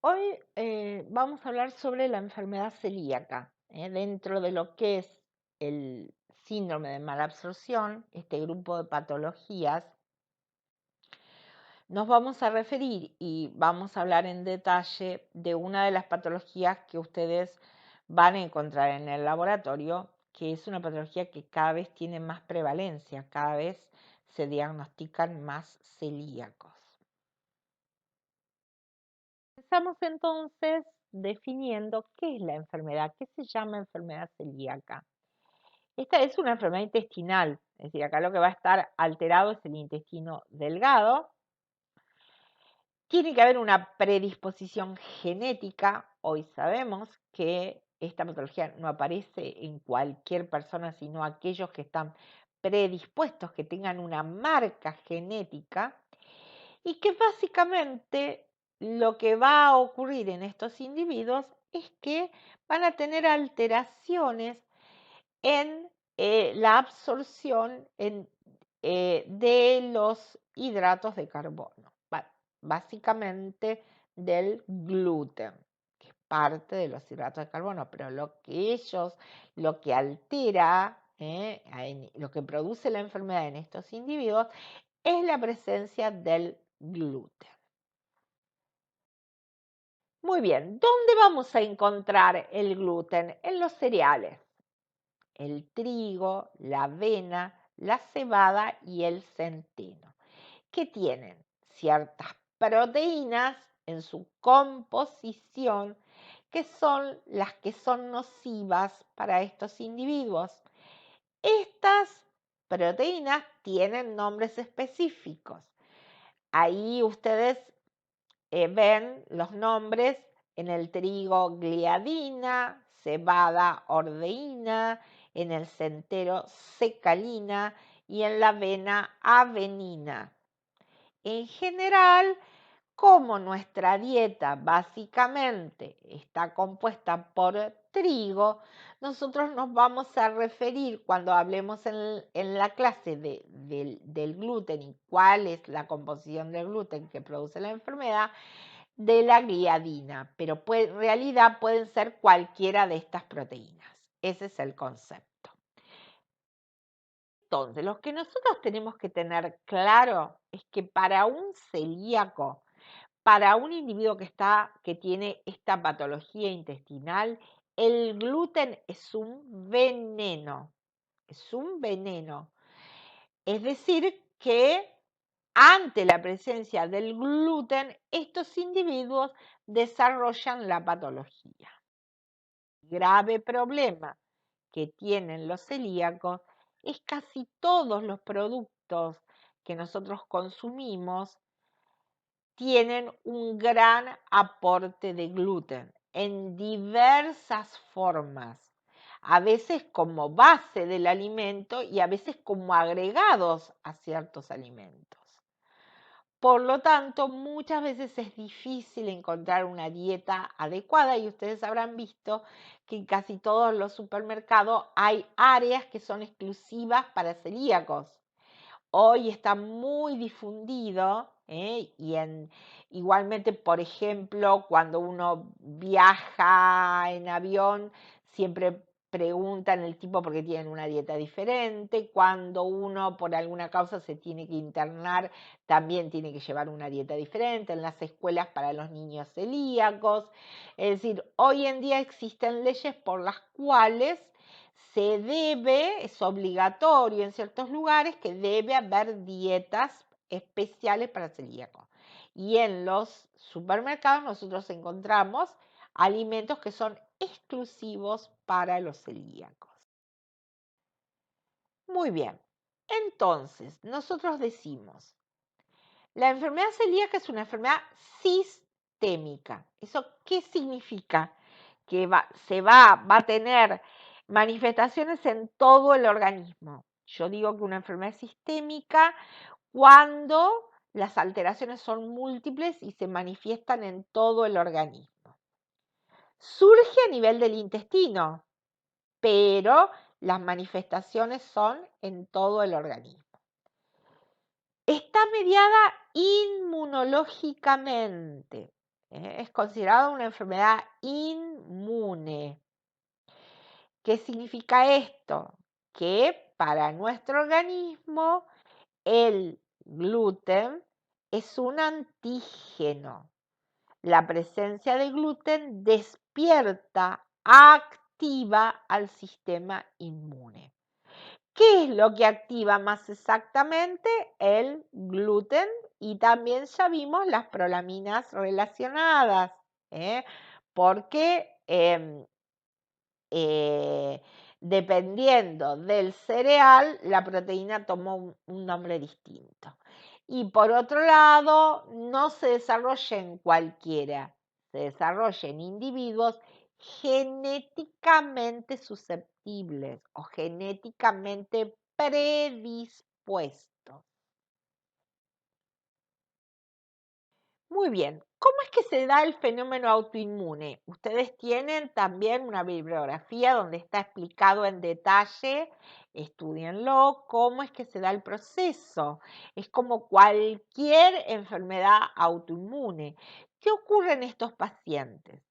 Hoy vamos a hablar sobre la enfermedad celíaca, dentro de lo que es el síndrome de malabsorción, este grupo de patologías. Nos vamos a referir y vamos a hablar en detalle de una de las patologías que ustedes van a encontrar en el laboratorio, que es una patología que cada vez tiene más prevalencia, cada vez se diagnostican más celíacos. Empezamos entonces definiendo qué es la enfermedad, qué se llama enfermedad celíaca. Esta es una enfermedad intestinal, es decir, acá lo que va a estar alterado es el intestino delgado. Tiene que haber una predisposición genética. Hoy sabemos que esta patología no aparece en cualquier persona, sino aquellos que están predispuestos, que tengan una marca genética, y que básicamente lo que va a ocurrir en estos individuos es que van a tener alteraciones en la absorción de los hidratos de carbono, básicamente del gluten, que es parte de los hidratos de carbono, pero lo que altera, lo que produce la enfermedad en estos individuos es la presencia del gluten. Muy bien, ¿dónde vamos a encontrar el gluten? En los cereales. El trigo, la avena, la cebada y el centeno, que tienen ciertas proteínas en su composición que son las que son nocivas para estos individuos. Estas proteínas tienen nombres específicos. Ahí ustedes ven los nombres: en el trigo gliadina, cebada ordeína, en el centeno secalina y en la avena avenina. En general, como nuestra dieta básicamente está compuesta por trigo, nosotros nos vamos a referir, cuando hablemos en la clase del gluten y cuál es la composición del gluten que produce la enfermedad, de la gliadina, pero en realidad pueden ser cualquiera de estas proteínas. Ese es el concepto. Entonces, lo que nosotros tenemos que tener claro es que para un celíaco, para un individuo que tiene esta patología intestinal, el gluten es un veneno. Es un veneno. Es decir, que ante la presencia del gluten, estos individuos desarrollan la patología. Grave problema que tienen los celíacos es casi todos los productos que nosotros consumimos tienen un gran aporte de gluten en diversas formas, a veces como base del alimento y a veces como agregados a ciertos alimentos. Por lo tanto, muchas veces es difícil encontrar una dieta adecuada y ustedes habrán visto que en casi todos los supermercados hay áreas que son exclusivas para celíacos. Hoy está muy difundido, igualmente, por ejemplo, cuando uno viaja en avión, siempre preguntan el tipo porque tienen una dieta diferente. Cuando uno por alguna causa se tiene que internar, también tiene que llevar una dieta diferente. En las escuelas para los niños celíacos. Es decir, hoy en día existen leyes por las cuales es obligatorio en ciertos lugares que debe haber dietas especiales para celíacos. Y en los supermercados nosotros encontramos alimentos que son exclusivos para los celíacos. Muy bien, entonces nosotros decimos, la enfermedad celíaca es una enfermedad sistémica. ¿Eso qué significa? Que va a tener manifestaciones en todo el organismo. Yo digo que una enfermedad es sistémica cuando las alteraciones son múltiples y se manifiestan en todo el organismo. Surge a nivel del intestino, pero las manifestaciones son en todo el organismo. Está mediada inmunológicamente, Es considerada una enfermedad inmune. ¿Qué significa esto? Que para nuestro organismo el gluten es un antígeno. La presencia de gluten despierta, activa al sistema inmune. ¿Qué es lo que activa más exactamente? El gluten, y también ya vimos las prolaminas relacionadas, porque dependiendo del cereal, la proteína toma un nombre distinto. Y por otro lado, no se desarrolla en cualquiera, se desarrolla en individuos genéticamente susceptibles o genéticamente predispuestos. Muy bien, ¿cómo es que se da el fenómeno autoinmune? Ustedes tienen también una bibliografía donde está explicado en detalle, estúdienlo, cómo es que se da el proceso. Es como cualquier enfermedad autoinmune. ¿Qué ocurre en estos pacientes?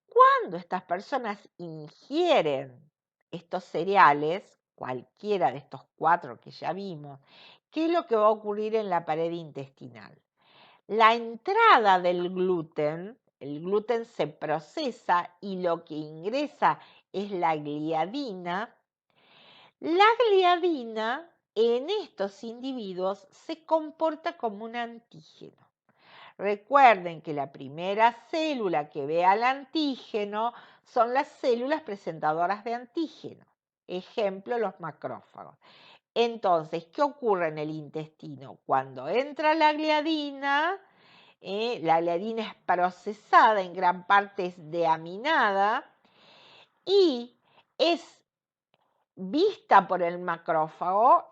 Cuando estas personas ingieren estos cereales, cualquiera de estos 4 que ya vimos, ¿qué es lo que va a ocurrir en la pared intestinal? La entrada del gluten, el gluten se procesa y lo que ingresa es la gliadina. La gliadina en estos individuos se comporta como un antígeno. Recuerden que la primera célula que ve al antígeno son las células presentadoras de antígeno. Ejemplo, los macrófagos. Entonces, ¿qué ocurre en el intestino? Cuando entra la gliadina es procesada, en gran parte es deaminada y es vista por el macrófago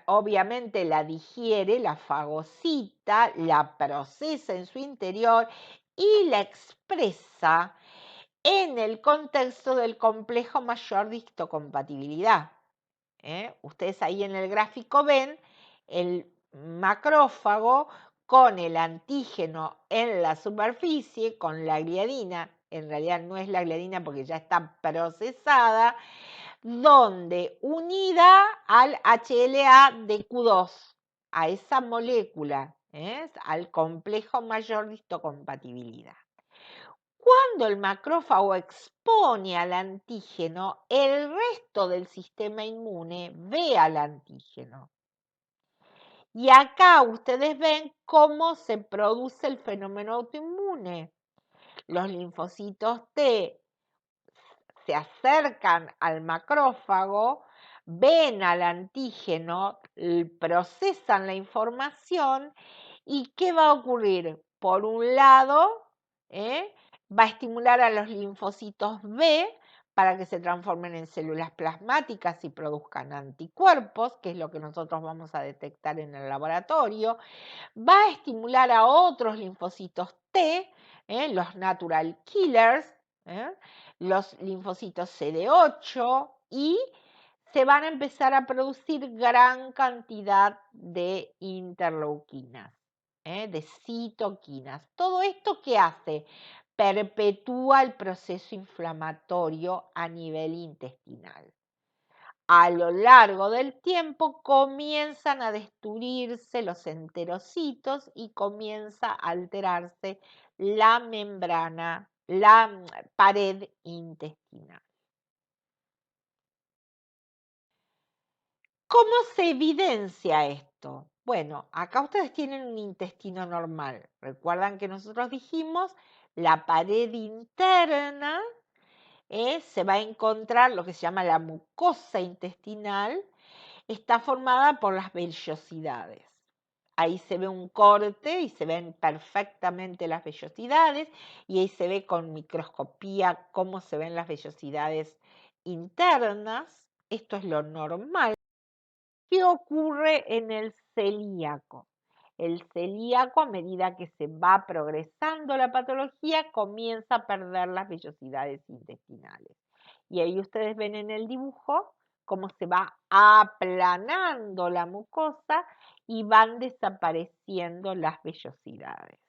obviamente la digiere, la fagocita, la procesa en su interior y la expresa en el contexto del complejo mayor de histocompatibilidad. Ustedes ahí en el gráfico ven el macrófago con el antígeno en la superficie, con la gliadina, en realidad no es la gliadina porque ya está procesada, donde unida al HLA de Q2, a esa molécula, al complejo mayor de histocompatibilidad. Cuando el macrófago expone al antígeno, el resto del sistema inmune ve al antígeno. Y acá ustedes ven cómo se produce el fenómeno autoinmune. Los linfocitos T se acercan al macrófago, ven al antígeno, procesan la información y ¿qué va a ocurrir? Por un lado, va a estimular a los linfocitos B para que se transformen en células plasmáticas y produzcan anticuerpos, que es lo que nosotros vamos a detectar en el laboratorio. Va a estimular a otros linfocitos T, los natural killers, los linfocitos CD8 y se van a empezar a producir gran cantidad de interleuquinas, de citoquinas. Todo esto, ¿qué hace? Perpetúa el proceso inflamatorio a nivel intestinal. A lo largo del tiempo comienzan a destruirse los enterocitos y comienza a alterarse la membrana, la pared intestinal. ¿Cómo se evidencia esto? Bueno, acá ustedes tienen un intestino normal. Recuerdan que nosotros dijimos la pared interna se va a encontrar lo que se llama la mucosa intestinal, está formada por las vellosidades. Ahí se ve un corte y se ven perfectamente las vellosidades y ahí se ve con microscopía cómo se ven las vellosidades internas. Esto es lo normal. ¿Qué ocurre en el celíaco? El celíaco, a medida que se va progresando la patología, comienza a perder las vellosidades intestinales. Y ahí ustedes ven en el dibujo cómo se va aplanando la mucosa y van desapareciendo las vellosidades.